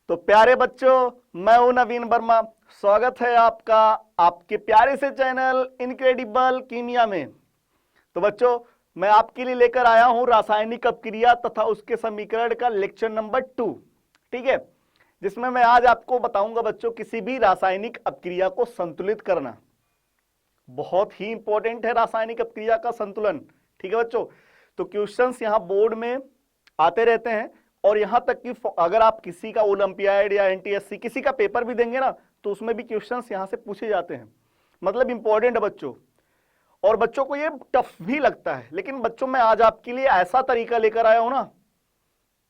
तो प्यारे बच्चों, मैं हूं नवीन वर्मा। स्वागत है आपका आपके प्यारे से चैनल इनक्रेडिबल कीमिया में। तो बच्चों, मैं आपके लिए लेकर आया हूं रासायनिक अपक्रिया तथा उसके समीकरण का लेक्चर नंबर 2। ठीक है, जिसमें मैं आज आपको बताऊंगा बच्चों किसी भी रासायनिक अपक्रिया को संतुलित करना। बहुत ही इंपॉर्टेंट है रासायनिक अपक्रिया का संतुलन। ठीक है बच्चों, तो क्वेश्चंस यहां बोर्ड में आते रहते हैं और यहां तक कि अगर आप किसी का ओलंपियाड या एनटीएससी किसी का पेपर भी देंगे ना, तो उसमें भी क्वेश्चंस यहां से पूछे जाते हैं। मतलब इंपॉर्टेंट है बच्चों, और बच्चों को ये टफ भी लगता है। लेकिन बच्चों, मैं आज आपके लिए ऐसा तरीका लेकर आया हूं ना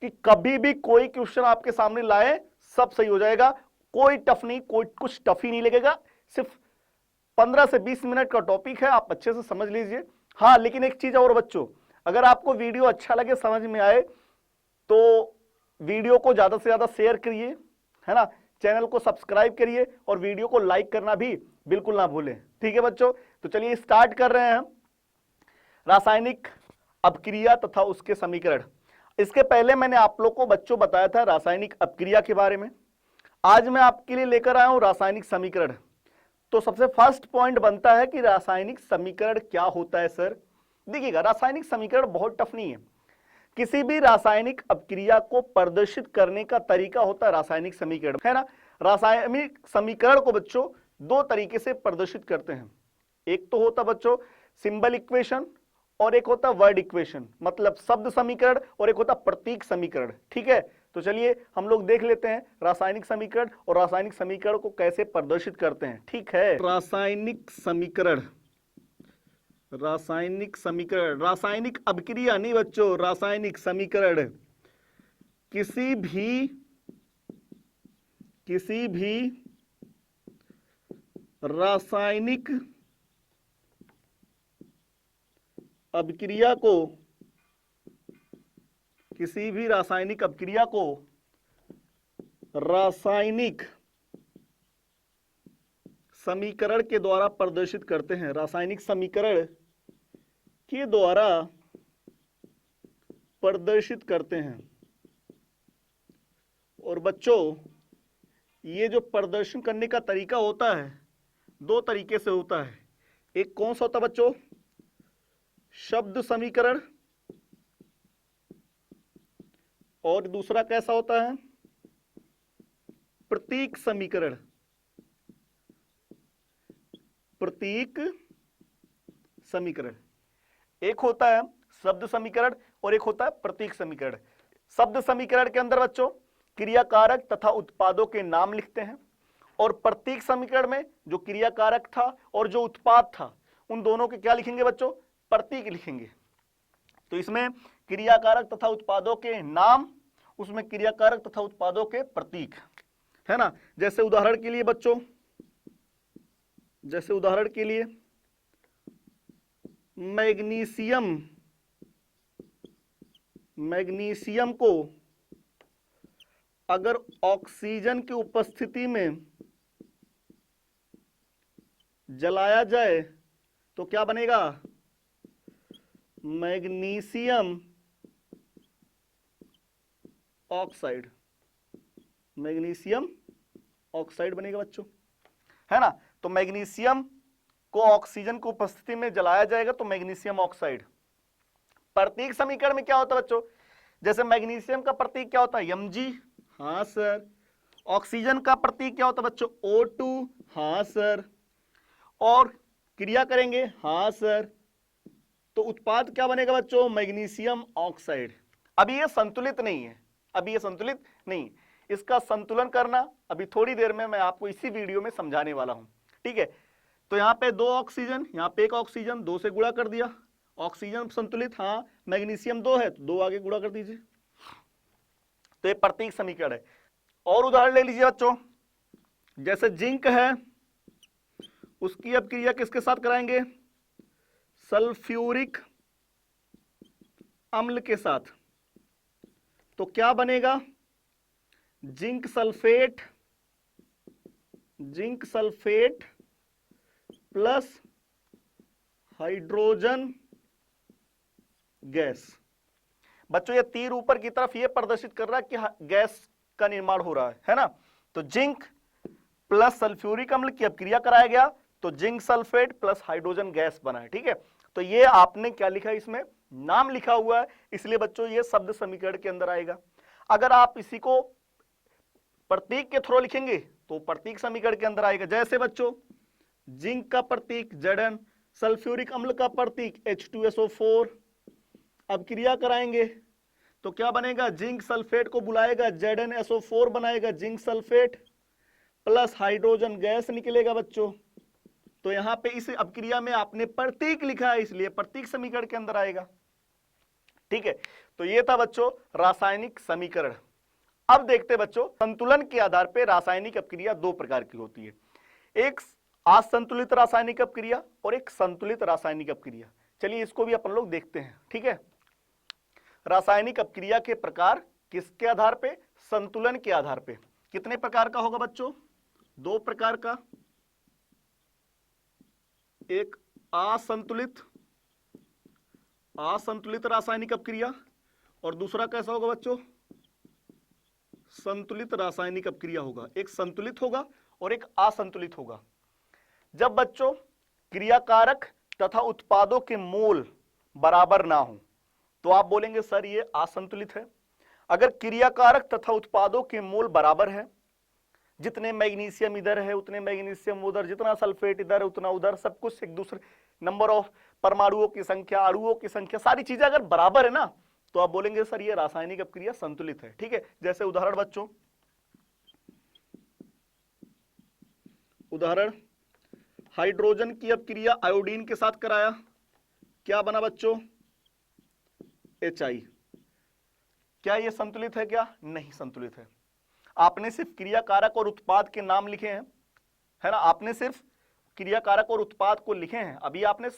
कि कभी भी कोई क्वेश्चन आपके सामने लाए सब सही हो जाएगा। कोई टफ नहीं, कोई कुछ टफ ही नहीं लगेगा। सिर्फ 15 से 20 मिनट का टॉपिक है, आप अच्छे से समझ लीजिए। हाँ, लेकिन एक चीज और बच्चों, अगर आपको वीडियो अच्छा लगे, समझ में आए, तो वीडियो को ज्यादा से ज्यादा शेयर करिए, है ना। चैनल को सब्सक्राइब करिए और वीडियो को लाइक करना भी बिल्कुल ना भूलें। ठीक है बच्चों, तो चलिए स्टार्ट कर रहे हैं रासायनिक अपक्रिया तथा उसके समीकरण। इसके पहले मैंने आप लोग को बच्चों बताया था रासायनिक अपक्रिया के बारे में। आज मैं आपके लिए लेकर आया हूं रासायनिक समीकरण। तो सबसे फर्स्ट पॉइंट बनता है कि रासायनिक समीकरण क्या होता है सर। देखिएगा, रासायनिक समीकरण बहुत टफ नहीं है। किसी भी रासायनिक अपक्रिया को प्रदर्शित करने का तरीका होता है रासायनिक समीकरण, है ना। रासायनिक समीकरण को बच्चों दो तरीके से प्रदर्शित करते हैं। एक तो होता बच्चों सिंबल इक्वेशन और एक होता वर्ड इक्वेशन, मतलब शब्द समीकरण, और एक होता प्रतीक समीकरण। ठीक है, तो चलिए हम लोग देख लेते हैं रासायनिक समीकरण और रासायनिक समीकरण को कैसे प्रदर्शित करते हैं। ठीक है, रासायनिक समीकरण, रासायनिक समीकरण, रासायनिक अभिक्रिया नहीं बच्चों, रासायनिक समीकरण किसी भी रासायनिक अभिक्रिया को, किसी भी रासायनिक अपक्रिया को रासायनिक समीकरण के द्वारा प्रदर्शित करते हैं। रासायनिक समीकरण के द्वारा प्रदर्शित करते हैं। और बच्चों, ये जो प्रदर्शन करने का तरीका होता है दो तरीके से होता है। एक कौन सा होता है बच्चों, शब्द समीकरण, और दूसरा कैसा होता है, प्रतीक समीकरण। प्रतीक समीकरण एक होता है शब्द समीकरण और एक होता है प्रतीक समीकरण। शब्द समीकरण के अंदर बच्चों क्रियाकारक तथा उत्पादों के नाम लिखते हैं, और प्रतीक समीकरण में जो क्रियाकारक था और जो उत्पाद था उन दोनों के क्या लिखेंगे बच्चों, प्रतीक लिखेंगे। तो इसमें क्रियाकारक तथा उत्पादों के नाम, उसमें क्रियाकारक तथा उत्पादों के प्रतीक, है ना। जैसे उदाहरण के लिए बच्चों, जैसे उदाहरण के लिए मैग्नीशियम, मैग्नीशियम को अगर ऑक्सीजन की उपस्थिति में जलाया जाए तो क्या बनेगा, मैग्नीशियम ऑक्साइड, मैग्नीशियम ऑक्साइड बनेगा बच्चों, है ना। तो मैग्नीशियम को ऑक्सीजन की उपस्थिति में जलाया जाएगा तो मैग्नीशियम ऑक्साइड। प्रतीक समीकरण में क्या होता है बच्चों, जैसे मैग्नीशियम का प्रतीक क्या होता है, Mg, हाँ सर। ऑक्सीजन का प्रतीक क्या होता है बच्चों, O2, हाँ सर। और क्रिया करेंगे, हाँ सर, तो उत्पाद क्या बनेगा बच्चों, मैग्नीशियम ऑक्साइड। अभी ये संतुलित नहीं है, अभी ये संतुलित नहीं, इसका संतुलन करना अभी थोड़ी देर में मैं आपको इसी वीडियो में समझाने वाला हूं। ठीक है, तो यहाँ पे दो ऑक्सीजन, यहाँ पे एक ऑक्सीजन, दो से गुणा कर दिया, ऑक्सीजन संतुलित, हाँ। मैग्नीशियम दो है तो दो आगे गुणा कर दीजिए। तो ये प्रतीक समीकरण है। और उदाहरण ले लीजिए बच्चों, जैसे जिंक है, उसकी अपक्रिया किसके साथ कराएंगे, सल्फ्यूरिक अम्ल के साथ। तो क्या बनेगा, zinc sulphate, zinc sulphate plus hydrogen gas. बच्चों ये तीर ऊपर की तरफ ये प्रदर्शित कर रहा है कि गैस का निर्माण हो रहा है ना। तो जिंक प्लस सल्फ्यूरिक अम्ल की अपक्रिया कराया गया तो zinc sulphate plus hydrogen gas बना है। ठीक है, तो ये आपने क्या लिखा है, इसमें नाम लिखा हुआ है, इसलिए बच्चों ये शब्द समीकरण के अंदर आएगा। अगर आप इसी को प्रतीक के थ्रू लिखेंगे तो प्रतीक समीकरण के अंदर आएगा। जैसे बच्चों जिंक का प्रतीक Zn, सल्फ्यूरिक अम्ल का प्रतीक H2SO4, अब क्रिया कराएंगे तो क्या बनेगा, जिंक सल्फेट को बुलाएगा ZnSO4 बनाएगा zinc sulphate plus hydrogen gas निकलेगा बच्चों। तो यहां पे इस अपक्रिया में आपने प्रतीक लिखा है इसलिए प्रतीक समीकरण के अंदर आएगा। ठीक है, तो ये था बच्चों रासायनिक समीकरण। अब देखते बच्चों संतुलन के आधार पर रासायनिक अपक्रिया दो प्रकार की होती है, एक असंतुलित रासायनिक अपक्रिया और एक संतुलित रासायनिक अपक्रिया। चलिए इसको भी अपन लोग देखते हैं। ठीक है, रासायनिक अपक्रिया के प्रकार किसके आधार पे, संतुलन के आधार पे। कितने प्रकार का होगा बच्चों, दो प्रकार का, एक असंतुलित रासायनिक अपक्रिया और दूसरा कैसा होगा बच्चों, संतुलित रासायनिक अपक्रिया होगा। एक संतुलित होगा और एक असंतुलित होगा। जब बच्चों क्रियाकारक तथा उत्पादों के मोल बराबर ना हो तो आप बोलेंगे सर ये असंतुलित है। अगर क्रियाकारक तथा उत्पादों के मोल बराबर है, जितने मैग्नीशियम इधर है उतने मैग्नीशियम उधर, जितना सल्फेट इधर है उतना उधर, सब कुछ एक दूसरे, नंबर ऑफ परमाणुओं की संख्या, अणुओं की संख्या, सारी चीजें अगर बराबर है ना तो आप बोलेंगे सर ये रासायनिक अपक्रिया संतुलित है। ठीक है, जैसे उदाहरण बच्चों, उदाहरण हाइड्रोजन की अपक्रिया आयोडीन के साथ कराया, क्या बना बच्चों, HI। क्या ये संतुलित है, क्या नहीं संतुलित है। आपने सिर्फ क्रियाकारक और उत्पाद के नाम लिखे हैं, है ना, आपने सिर्फ क्रियाकारक और उत्पाद को लिखे हैं, अभी आपने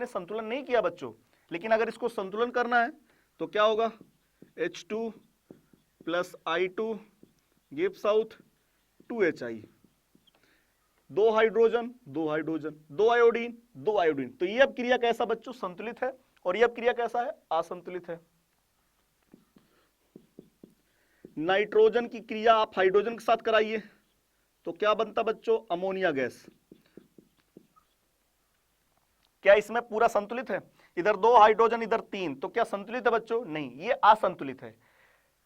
संतुलन नहीं किया बच्चों। लेकिन अगर इसको संतुलन करना है तो क्या होगा, H2 plus I2 gives out 2HI, दो हाइड्रोजन दो हाइड्रोजन, दो आयोडीन दो आयोडीन। तो ये अब क्रिया कैसा बच्चों, संतुलित है, और ये अब क्रिया कैसा है, असंतुलित है। नाइट्रोजन की क्रिया आप हाइड्रोजन के साथ कराइए तो क्या बनता बच्चों, अमोनिया गैस। क्या इसमें पूरा संतुलित है, इधर दो हाइड्रोजन इधर तीन, तो क्या संतुलित है बच्चों, नहीं, ये असंतुलित है।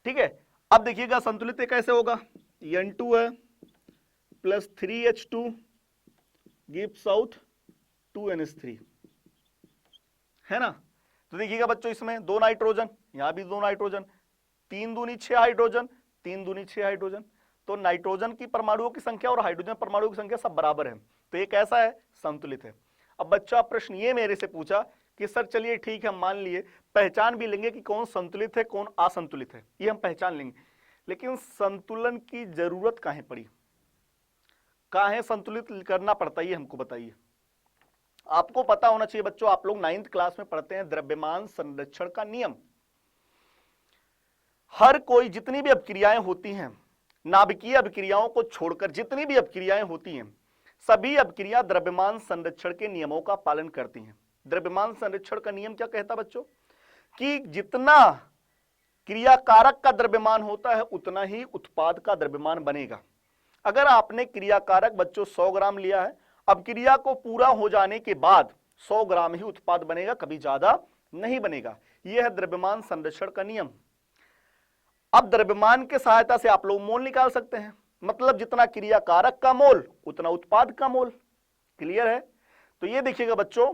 ठीक है, अब देखिएगा संतुलित कैसे होगा, N2 है plus 3H2 gives out 2NH3, है ना। तो देखिएगा बच्चों इसमें दो नाइट्रोजन, यहां भी दो नाइट्रोजन, 3 दूनी 6 हाइड्रोजन, 3 दूनी 6 हाइड्रोजन। तो नाइट्रोजन की परमाणुओं की संख्या और हाइड्रोजन परमाणुओं की संख्या सब बराबर है, तो ये कैसा है, संतुलित है। अब बच्चा प्रश्न ये मेरे से पूछा कि सर चलिए ठीक है, हम मान लिए, पहचान भी लेंगे कि कौन संतुलित है कौन असंतुलित है, ये हम पहचान लेंगे, लेकिन संतुलन की जरूरत काहे पड़ी, काहे संतुलित करना पड़ता है, ये हमको बताइए। आपको पता होना चाहिए बच्चों, आप लोग 9th क्लास में पढ़ते हैं द्रव्यमान संरक्षण का नियम। हर कोई, जितनी भी अपक्रियाएं होती हैं, नाभिकीय अपक्रियाओं को छोड़कर जितनी भी अपक्रियाएं होती हैं, सभी अपक्रिया द्रव्यमान संरक्षण के नियमों का पालन करती हैं। द्रव्यमान संरक्षण का नियम क्या कहता बच्चों, कि जितना क्रियाकारक का द्रव्यमान होता है उतना ही उत्पाद का द्रव्यमान बनेगा। अगर आपने क्रियाकारक बच्चों 100 ग्राम लिया है, अपक्रिया को पूरा हो जाने के बाद 100 ग्राम ही उत्पाद बनेगा, कभी ज्यादा नहीं बनेगा। यह है द्रव्यमान संरक्षण का नियम। अब द्रव्यमान के सहायता से आप लोग मोल निकाल सकते हैं, मतलब जितना क्रियाकारक का मोल उतना उत्पाद का मोल। क्लियर है। तो ये देखिएगा बच्चों,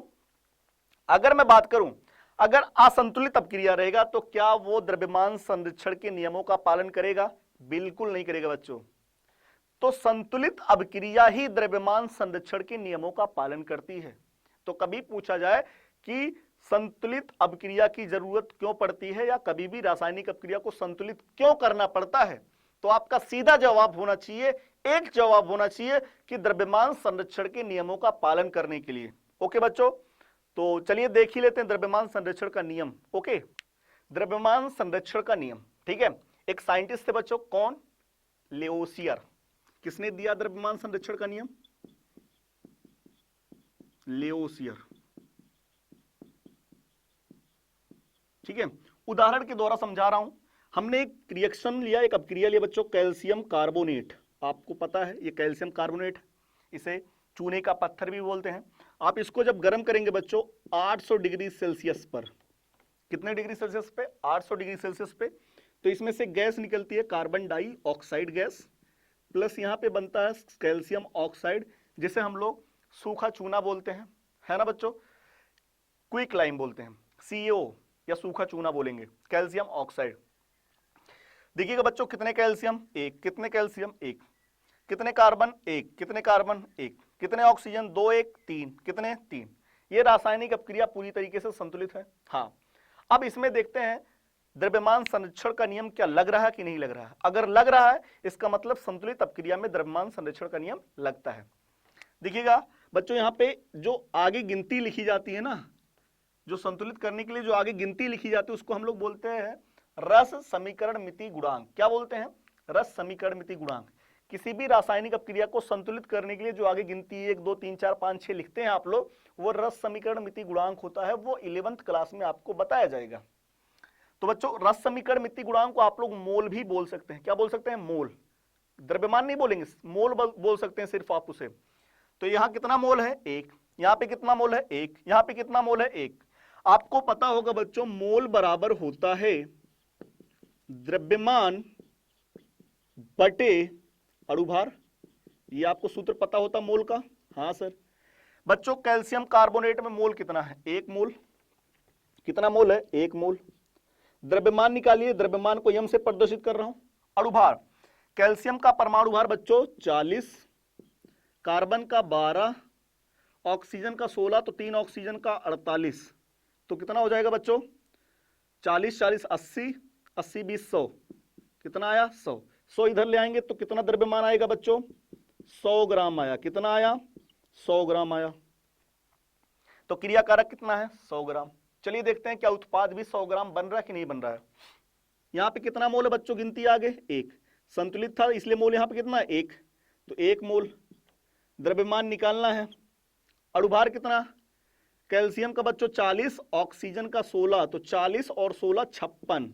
अगर मैं बात करूं, अगर असंतुलित अपक्रिया रहेगा तो क्या वो द्रव्यमान संरक्षण के नियमों का पालन करेगा, बिल्कुल नहीं करेगा बच्चों। तो संतुलित अपक्रिया ही द्रव्यमान संरक्षण के नियमों का पालन करती है। तो कभी पूछा जाए कि संतुलित अपक्रिया की जरूरत क्यों पड़ती है, या कभी भी रासायनिक अपक्रिया को संतुलित क्यों करना पड़ता है, तो आपका सीधा जवाब होना चाहिए, एक जवाब होना चाहिए कि द्रव्यमान संरक्षण के नियमों का पालन करने के लिए। ओके बच्चों, तो चलिए देख ही लेते हैं द्रव्यमान संरक्षण का नियम। ओके, द्रव्यमान संरक्षण का नियम, ठीक है। एक साइंटिस्ट थे बच्चों, कौन, लेओसियर। किसने दिया द्रव्यमान संरक्षण का नियम, लेओसियर। ठीक है, उदाहरण के द्वारा समझा रहा हूं। हमने एक रिएक्शन लिया, एक अपक्रिया लिया बच्चों, कैल्शियम कार्बोनेट। आपको पता है ये कैल्शियम कार्बोनेट, इसे चूने का पत्थर भी बोलते हैं। आप इसको जब गर्म करेंगे बच्चों 800 डिग्री सेल्सियस पर, कितने डिग्री सेल्सियस पे, 800 डिग्री सेल्सियस पे, तो इसमें से गैस निकलती है कार्बन डाइऑक्साइड गैस, प्लस यहाँ पे बनता है कैल्शियम ऑक्साइड, जिसे हम लोग सूखा चूना बोलते हैं, है ना बच्चों, क्विक लाइम बोलते हैं, CO या सूखा चूना बोलेंगे, कैल्शियम ऑक्साइड। देखिएगा बच्चों कितने कैल्शियम, एक, कितने कैल्शियम, एक, कितने कार्बन, एक, कितने कार्बन, एक, कितने ऑक्सीजन, 2 1 3, कितने, 3। ये रासायनिक अपक्रिया पूरी तरीके से संतुलित है। हाँ, अब इसमें देखते हैं द्रव्यमान संरक्षण का नियम क्या लग रहा है कि नहीं लग रहा है। अगर लग रहा है इसका मतलब संतुलित अपक्रिया में द्रव्यमान संरक्षण का नियम लगता है। देखिएगा बच्चों यहाँ पे जो आगे गिनती लिखी जाती है ना, जो संतुलित करने के लिए जो आगे गिनती लिखी जाती है उसको हम लोग बोलते हैं रस समीकरण मिति गुणांक। क्या बोलते हैं, रस समीकरण मिति गुणांक। किसी भी रासायनिक अपक्रिया को संतुलित करने के लिए जो आगे गिनती 1 2 3 4 5 6 लिखते हैं आप लोग, वो रस समीकरण मिति गुणांक होता है, वो 11th क्लास में आपको बताया जाएगा। तो बच्चों रस समीकरण मिति गुणांक को आप लोग मोल भी बोल सकते हैं। क्या बोल सकते हैं, मोल, द्रव्यमान नहीं बोलेंगे, मोल बोल सकते हैं सिर्फ आप उसे। तो यहाँ कितना मोल है, 1, यहाँ पे कितना मोल है, 1, यहाँ पे कितना मोल है, 1। आपको पता होगा बच्चों मोल बराबर होता है द्रव्यमान बटे अणुभार, ये आपको सूत्र पता होता मोल का। हाँ सर। बच्चों कैल्शियम कार्बोनेट में मोल कितना है, 1 मोल, कितना मोल है, 1 मोल। द्रव्यमान निकालिए, द्रव्यमान को यम से प्रदर्शित कर रहा हूं। अणुभार, कैल्शियम का परमाणु भार बच्चों 40, कार्बन का 12, ऑक्सीजन का 16, तो 3 ऑक्सीजन का 48, तो कितना हो जाएगा बच्चों, 40 40 80, 80 20 100, कितना आया 100। 100 इधर ले आएंगे तो कितना द्रव्यमान आएगा बच्चों, 100 ग्राम आया। कितना आया, 100 ग्राम आया। तो क्रियाकारक कितना है, 100 ग्राम। चलिए देखते हैं क्या उत्पाद भी 100 ग्राम बन रहा है कि नहीं बन रहा है। यहाँ पे कितना मोल है बच्चों, गिनती आगे 1, संतुलित था इसलिए मोल यहाँ पे कितना है, 1, तो 1 मोल। द्रव्यमान निकालना है। अणुभार कितना, कैल्शियम का बच्चों 40, ऑक्सीजन का 16, तो 40 और 16 56,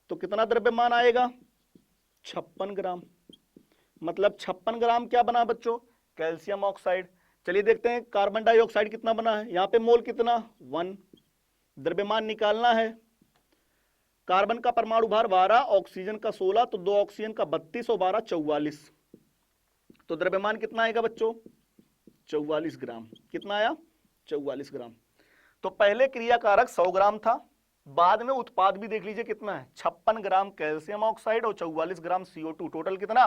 तो कितना द्रव्यमान आएगा, 56 ग्राम। मतलब 56 ग्राम क्या बना बच्चों, कैल्शियम ऑक्साइड। चलिए देखते हैं कार्बन डाइऑक्साइड कितना बना है। यहाँ पे मोल कितना, 1। द्रव्यमान निकालना है। कार्बन का परमाणु भार 12, ऑक्सीजन का 16, तो 2 ऑक्सीजन का 32 और 12 44, तो द्रव्यमान कितना आएगा बच्चों, 44 ग्राम। कितना आया, 44 ग्राम। तो पहले क्रियाकारक 100 ग्राम था, बाद में उत्पाद भी देख लीजिए कितना है, 56 ग्राम कैल्शियम ऑक्साइड और 44 ग्राम CO2, टोटल कितना,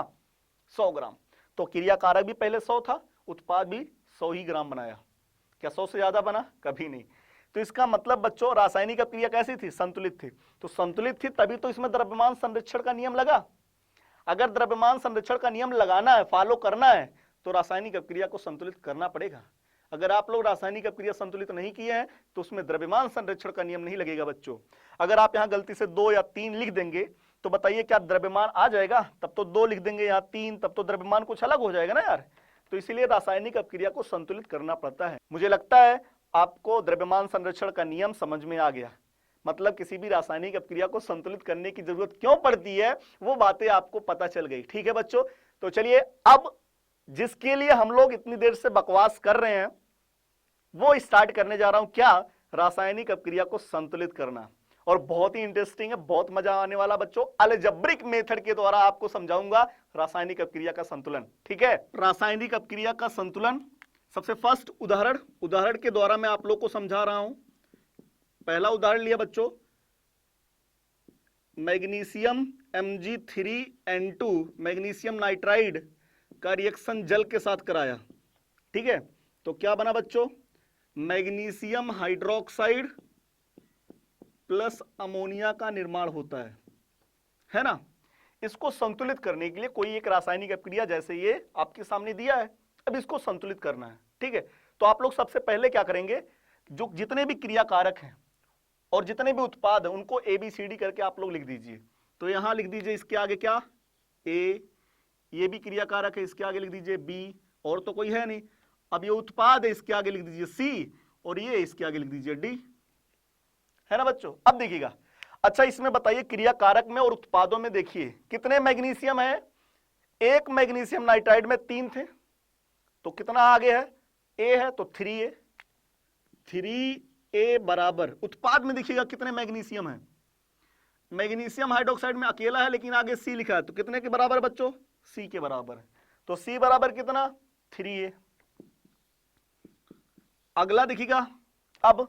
100 ग्राम। तो क्रियाकारक भी पहले 100 था, उत्पाद भी 100 ही ग्राम बनाया। क्या 100 से ज्यादा बना, कभी नहीं। तो इसका मतलब बच्चों रासायनिक अपक्रिया कैसी थी, संतुलित थी। तो संतुलित थी तभी तो इसमें द्रव्यमान संरक्षण का नियम लगा। अगर द्रव्यमान संरक्षण का नियम लगाना है, फॉलो करना है, तो रासायनिक अपक्रिया को संतुलित करना पड़ेगा। अगर आप लोग रासायनिक अपक्रिया संतुलित नहीं किए हैं तो उसमें द्रव्यमान संरक्षण का नियम नहीं लगेगा बच्चों। अगर आप यहाँ गलती से 2 या 3 लिख देंगे तो बताइए क्या द्रव्यमान आ जाएगा, तब तो 2 लिख देंगे यहाँ 3, तब तो द्रव्यमान कुछ अलग हो जाएगा ना यार। तो इसीलिए रासायनिक अपक्रिया को संतुलित करना पड़ता है। मुझे लगता है आपको द्रव्यमान संरक्षण का नियम समझ में आ गया। मतलब किसी भी रासायनिक अपक्रिया को संतुलित करने की जरूरत क्यों पड़ती है वो बातें आपको पता चल गई। ठीक है बच्चों, तो चलिए अब जिसके लिए हम लोग इतनी देर से बकवास कर रहे हैं वो स्टार्ट करने जा रहा हूं। क्या, रासायनिक अपक्रिया को संतुलित करना। और बहुत ही इंटरेस्टिंग है, बहुत मजा आने वाला बच्चों। अलजेब्रिक मेथड के द्वारा आपको समझाऊंगा रासायनिक अपक्रिया का संतुलन। ठीक है, रासायनिक अपक्रिया का संतुलन। सबसे फर्स्ट उदाहरण के द्वारा मैं आप लोग को समझा रहा हूं। पहला उदाहरण लिया बच्चों, मैग्नीशियम Mg3N2 मैग्नीशियम नाइट्राइड का रिएक्शन जल के साथ कराया। ठीक है, तो क्या बना बच्चों, मैग्नीशियम हाइड्रोक्साइड प्लस अमोनिया का निर्माण होता है ना। इसको संतुलित करने के लिए कोई एक रासायनिक अपक्रिया जैसे ये आपके सामने दिया है, अब इसको संतुलित करना है। ठीक है, तो आप लोग सबसे पहले क्या करेंगे, जो जितने भी क्रियाकारक हैं और जितने भी उत्पाद हैं उनको ABCD करके आप लोग लिख दीजिए। तो यहां लिख दीजिए इसके आगे क्या, A, ये भी क्रियाकारक है, इसके आगे लिख दीजिए B, और तो कोई है नहीं। अब ये उत्पाद है, इसके आगे लिख दीजिए C, और ये इसके आगे लिख दीजिए D, है ना बच्चों। अब देखिएगा, अच्छा इसमें बताइए क्रिया कारक में और उत्पादों में देखिए कितने मैग्नीशियम है। एक मैग्नीशियम नाइट्राइड में 3 थे, तो कितना आगे है, ए है तो 3A। 3A बराबर उत्पाद में देखिएगा कितने मैग्नीशियम है। मैग्नीशियम हाइड्रोक्साइड में अकेला है लेकिन आगे C लिखा है, तो कितने के बराबर है बच्चों, C के बराबर है। तो C बराबर कितना, 3A। अगला देखिएगा, अब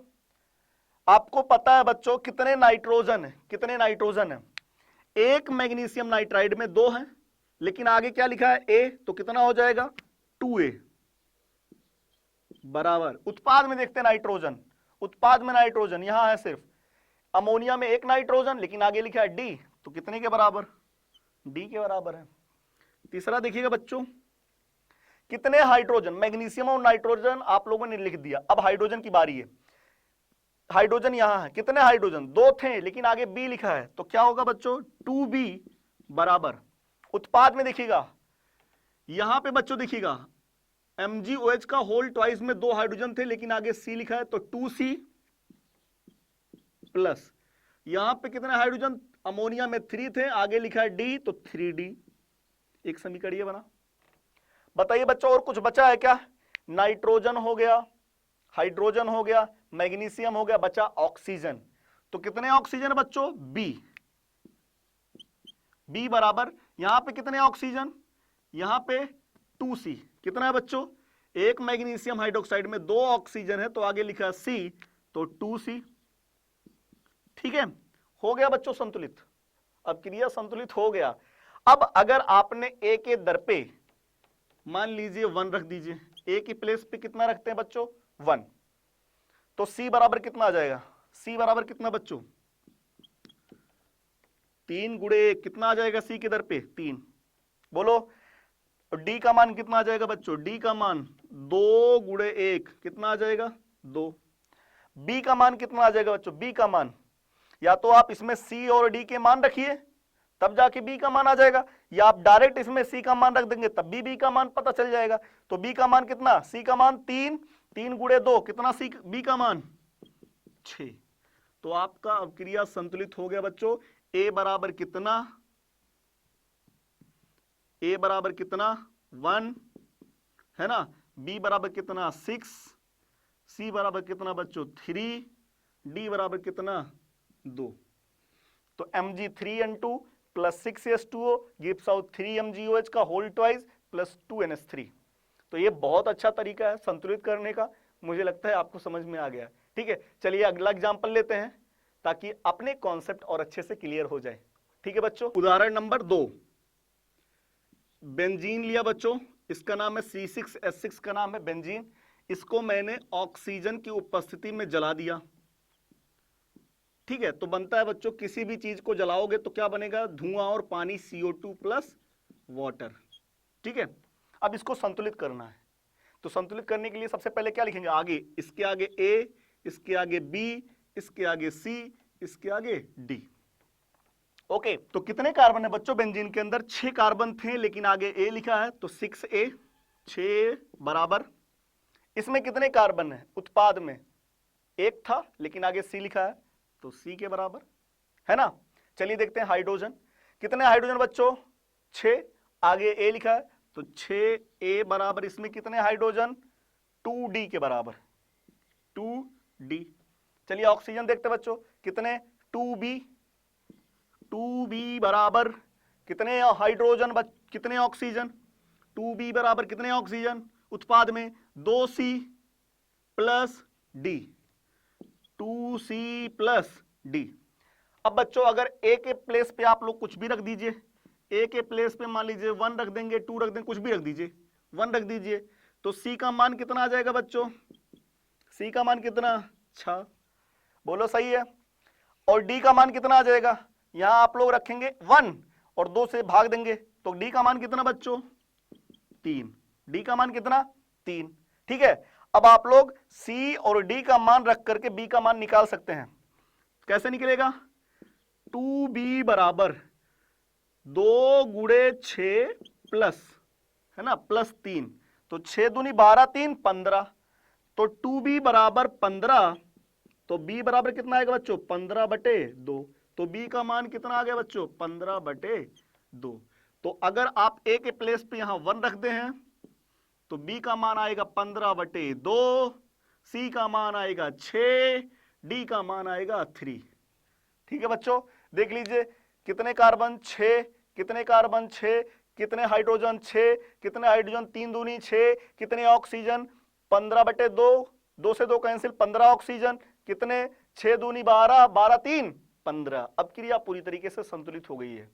आपको पता है बच्चों कितने नाइट्रोजन है, कितने नाइट्रोजन है। एक मैग्नीशियम नाइट्राइड में 2 है लेकिन आगे क्या लिखा है, A, तो कितना हो जाएगा 2A बराबर। उत्पाद में देखते हैं नाइट्रोजन, उत्पाद में नाइट्रोजन यहां है सिर्फ, अमोनिया में 1 नाइट्रोजन लेकिन आगे लिखा है D, तो कितने के बराबर, D के बराबर है। तीसरा देखिएगा बच्चों, कितने हाइड्रोजन, मैग्नीशियम और नाइट्रोजन आप लोगों ने लिख दिया, अब हाइड्रोजन की बारी है। हाइड्रोजन यहां है, कितने हाइड्रोजन, 2 थे लेकिन आगे B लिखा है, तो क्या होगा बच्चों 2B बराबर। उत्पाद में देखिएगा, यहां पे बच्चों देखिएगा MgOH का होल ट्वाइस में 2 हाइड्रोजन थे लेकिन आगे C लिखा है, तो 2C प्लस, यहां पे कितने हाइड्रोजन, अमोनिया में 3 थे आगे लिखा है D, तो 3D। एक समीकरण ये बना। बताइए बच्चों और कुछ बचा है क्या, नाइट्रोजन हो गया, हाइड्रोजन हो गया, मैग्नीशियम हो गया, बचा ऑक्सीजन। तो कितने ऑक्सीजन बच्चों, B बराबर, यहां पे कितने ऑक्सीजन, यहां पे 2C, कितना है बच्चों, एक मैग्नीशियम हाइड्रोक्साइड में 2 ऑक्सीजन है तो आगे लिखा C, तो 2C। ठीक है, हो गया बच्चों संतुलित। अब क्रिया संतुलित हो गया। अब अगर आपने A के दर पे मान लीजिए 1 रख दीजिए, A की प्लेस पे कितना रखते हैं बच्चों, 1, तो C बराबर कितना आ जाएगा, C बराबर कितना बच्चों, 3 गुणे 1, कितना आ जाएगा C के दर पे 3, बोलो। D का मान कितना आ जाएगा बच्चों, D का मान 2 गुणे 1, कितना आ जाएगा 2। B का मान कितना आ जाएगा बच्चों, B का मान, या तो आप इसमें C और D के मान रखिए तब जाके B का मान आ जाएगा, या आप डायरेक्ट इसमें C का मान रख देंगे तब भी B का मान पता चल जाएगा। तो B का मान कितना, C का मान 3, 3 गुणे 2, कितना B का मान 6। तो आपका अब क्रिया संतुलित हो गया बच्चों। A बराबर कितना, A बराबर कितना 1 है ना, B बराबर कितना 6, C बराबर कितना बच्चों 3, D बराबर कितना 2। तो Mg3N2 plus 6H2O gives out 3 MgOH का होल ट्वाइस प्लस 2NH3। तो ये बहुत अच्छा तरीका है संतुलित करने का, मुझे लगता है आपको समझ में आ गया। ठीक है, चलिए अगला एग्जांपल लेते हैं ताकि अपने कॉन्सेप्ट और अच्छे से क्लियर हो जाए। ठीक है बच्चों, उदाहरण नंबर 2, बेंजीन लिया बच्चों, इसका नाम है C6H6 का नाम है बेंजीन। इसको मैंने ऑक्सीजन की उपस्थिति में जला दिया। ठीक है, तो बनता है बच्चों, किसी भी चीज को जलाओगे तो क्या बनेगा, धुआं और पानी CO2 प्लस वाटर। ठीक है, अब इसको संतुलित करना है, तो संतुलित करने के लिए सबसे पहले क्या लिखेंगे, आगे इसके आगे A, इसके आगे B, इसके आगे C, इसके आगे D। ओके, तो कितने कार्बन है बच्चों बेंजीन के अंदर, 6 कार्बन थे लेकिन आगे A लिखा है, तो 6A, 6 बराबर, इसमें कितने कार्बन है, उत्पाद में 1 था लेकिन आगे C लिखा है, तो C के बराबर है ना। चलिए देखते हैं हाइड्रोजन, कितने हाइड्रोजन बच्चों 6, आगे A लिखा है, तो 6A बराबर, इसमें कितने हाइड्रोजन 2D के बराबर, 2D। चलिए ऑक्सीजन देखते हैं बच्चों, कितने 2B, 2B बराबर कितने हाइड्रोजन, कितने ऑक्सीजन, 2B बराबर कितने ऑक्सीजन, उत्पाद में 2C plus D, 2C plus D। अब बच्चों अगर A के प्लेस पे आप लोग कुछ भी रख दीजिए, A के प्लेस पे मान लीजिए 1 रख देंगे, 2 रख देंगे, कुछ भी रख दीजिए, 1 रख दीजिए, तो C का मान कितना आ जाएगा बच्चों, C का मान कितना 6, बोलो सही है। और D का मान कितना आ जाएगा, यहां आप लोग रखेंगे 1 और 2 से भाग देंगे, तो D का मान कितना बच्चों 3, D का मान कितना 3। ठीक है, अब आप लोग C और D का मान रख करके B का मान निकाल सकते हैं। कैसे निकलेगा, 2B बराबर 2 गुणे 6 प्लस, है ना, प्लस 3, तो 6 दूनी 12, 3 15, तो 2B बराबर 15, तो B बराबर कितना आएगा बच्चों 15/2, तो तो b का मान कितना आ गया बच्चों 15/2। तो अगर आप a के प्लेस पे यहां 1 रखते हैं तो b का मान आएगा 15/2, c का मान आएगा 6, d का मान आएगा 3। ठीक है बच्चों, देख लीजिए कितने कार्बन 6, कितने कार्बन 6, कितने हाइड्रोजन 6, कितने हाइड्रोजन 3 दूनी 6, कितने ऑक्सीजन 15/2, 2 से 2 कैंसिल 15 ऑक्सीजन, कितने 6 दूनी 12, 12 3 15। अब क्रिया पूरी तरीके से संतुलित हो गई है।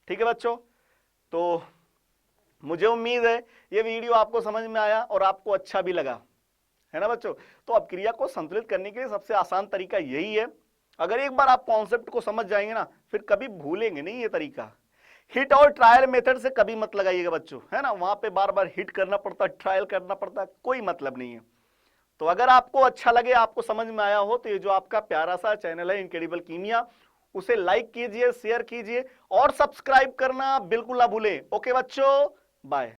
ठीक है बच्चों, तो मुझे उम्मीद है ये वीडियो आपको समझ में आया और आपको अच्छा भी लगा, है ना बच्चों। तो अब क्रिया को संतुलित करने के लिए सबसे आसान तरीका यही है। अगर एक बार आप कॉन्सेप्ट को समझ जाएंगे ना फिर कभी भूलेंगे नहीं ये तरीका। हिट और ट्रायल मेथड से कभी मत लगाइएगा बच्चों, है ना, वहां पे बार बार हिट करना पड़ता है, ट्रायल करना पड़ता है, कोई मतलब नहीं है। तो अगर आपको अच्छा लगे, आपको समझ में आया हो, तो ये जो आपका प्यारा सा चैनल है इनक्रेडिबल कीमिया, उसे लाइक कीजिए, शेयर कीजिए और सब्सक्राइब करना बिल्कुल ना भूलें। ओके बच्चों, बाय।